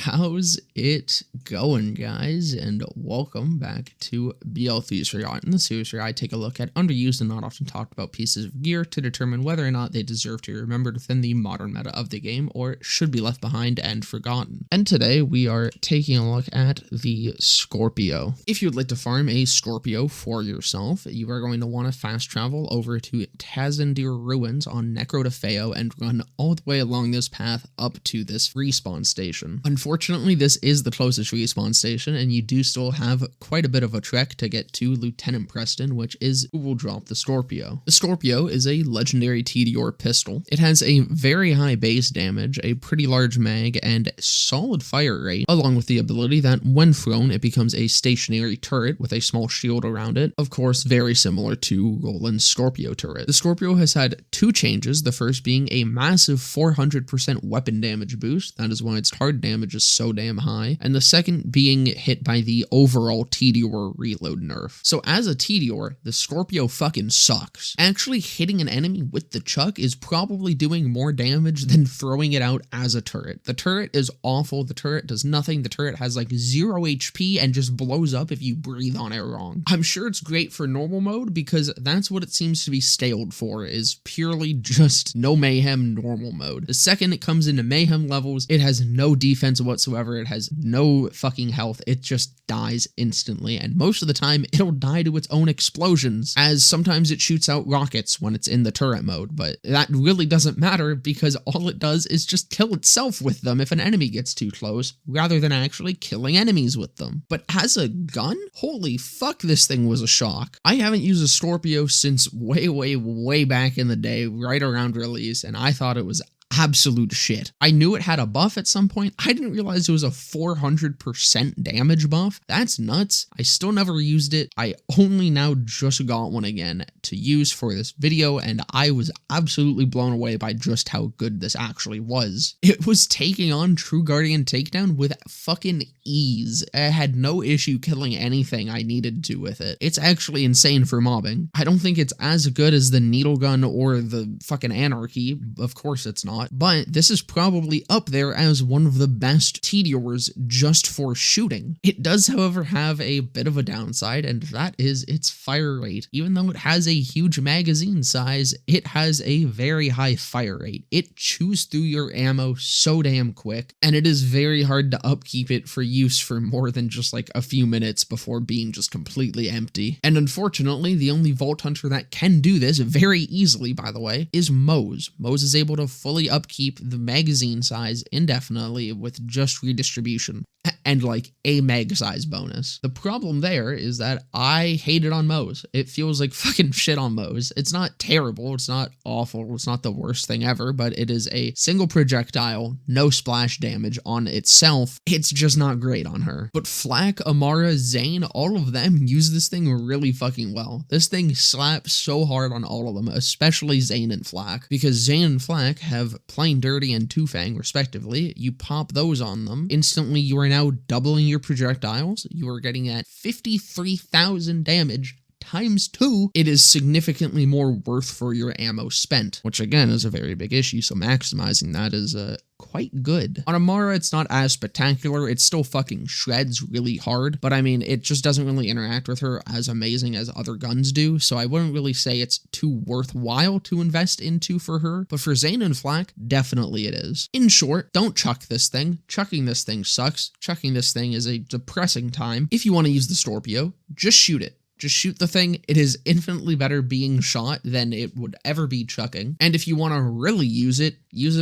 How's it going, guys? And welcome back to BL3's. In the series where I take a look at underused and not often talked about pieces of gear to determine whether or not they deserve to be remembered within the modern meta of the game or should be left behind and forgotten. And today we are taking a look at the Scorpio. If you'd like to farm a Scorpio for yourself, you are going to want to fast travel over to Tediore ruins on Necrotafeo and run all the way along this path up to this respawn station. Unfortunately, this is the closest respawn station, and you do still have quite a bit of a trek to get to Lieutenant Preston, which is who will drop the Scorpio. The Scorpio is a legendary Tediore pistol. It has a very high base damage, a pretty large mag, and solid fire rate, along with the ability that when thrown, it becomes a stationary turret with a small shield around it, of course very similar to Roland's Scorpio turret. The Scorpio has had two changes, the first being a massive 400% weapon damage boost, that is why its hard damage is so damn high, and the second being hit by the overall Tediore reload nerf. So as a Tediore, the Scorpio fucking sucks. Actually hitting an enemy with the chuck is probably doing more damage than throwing it out as a turret. The turret is awful, the turret does nothing, the turret has like 0 HP and just blows up if you breathe on it wrong. I'm sure it's great for normal mode because that's what it seems to be staled for, is purely just no mayhem normal mode. The second it comes into mayhem levels, it has no defense whatsoever, it has no fucking health, it just dies instantly, and most of the time it'll die to its own explosions, as sometimes it shoots out rockets when it's in the turret mode, but that really doesn't matter because all it does is just kill itself with them if an enemy gets too close, rather than actually killing enemies with them. But as a gun, holy fuck, this thing was a shock. I haven't used a Scorpio since way back in the day, right around release, and I thought it was absolute shit. I knew it had a buff at some point. I didn't realize it was a 400% damage buff. That's nuts. I still never used it. I only now just got one again to use for this video, and I was absolutely blown away by just how good this actually was. It was taking on True Guardian Takedown with fucking ease. I had no issue killing anything I needed to with it. It's actually insane for mobbing. I don't think it's as good as the needle gun or the fucking Anarchy. Of course it's not. But this is probably up there as one of the best Tediores just for shooting. It does, however, have a bit of a downside, and that is its fire rate. Even though it has a huge magazine size, it has a very high fire rate. It chews through your ammo so damn quick, and it is very hard to upkeep it for use for more than just like a few minutes before being just completely empty. And unfortunately, the only Vault Hunter that can do this very easily, by the way, is Moze. Moze is able to fully upkeep the magazine size indefinitely with just redistribution and like a mag size bonus. The problem there is that I hate it on Moze. It feels like fucking shit on Moze. It's not terrible, it's not awful, it's not the worst thing ever, but it is a single projectile, no splash damage on itself. It's just not great on her. But Flak, Amara, Zane, all of them use this thing really fucking well. This thing slaps so hard on all of them, especially Zane and Flak, because Zane and Flak have Plain Dirty and Two Fang respectively. You pop those on them, instantly you are now doubling your projectiles. You are getting at 53,000 damage times 2. It is significantly more worth for your ammo spent, which again is a very big issue, so maximizing that is quite good. On Amara, it's not as spectacular. It still fucking shreds really hard, but I mean, it just doesn't really interact with her as amazing as other guns do, so I wouldn't really say it's too worthwhile to invest into for her, but for Zane and Flak, definitely it is. In short, don't chuck this thing. Chucking this thing sucks. Chucking this thing is a depressing time. If you want to use the Scorpio, just shoot it. Just shoot the thing. It is infinitely better being shot than it would ever be chucking. And if you want to really use it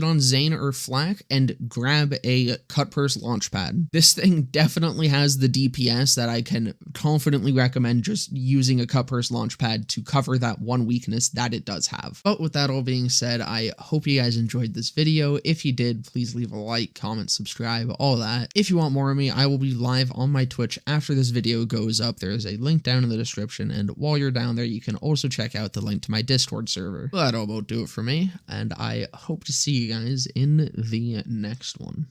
on Zane or Flak and grab a cut purse launch pad. This thing definitely has the DPS that I can confidently recommend just using a cut purse launch pad to cover that one weakness that it does have. But with that all being said, I hope you guys enjoyed this video. If you did, please leave a like, comment, subscribe, all that. If you want more of me, I will be live on my Twitch after this video goes up. There is a link down in the description, and while you're down there, you can also check out the link to my Discord server. But that'll about do it for me, and I hope to see you guys in the next one.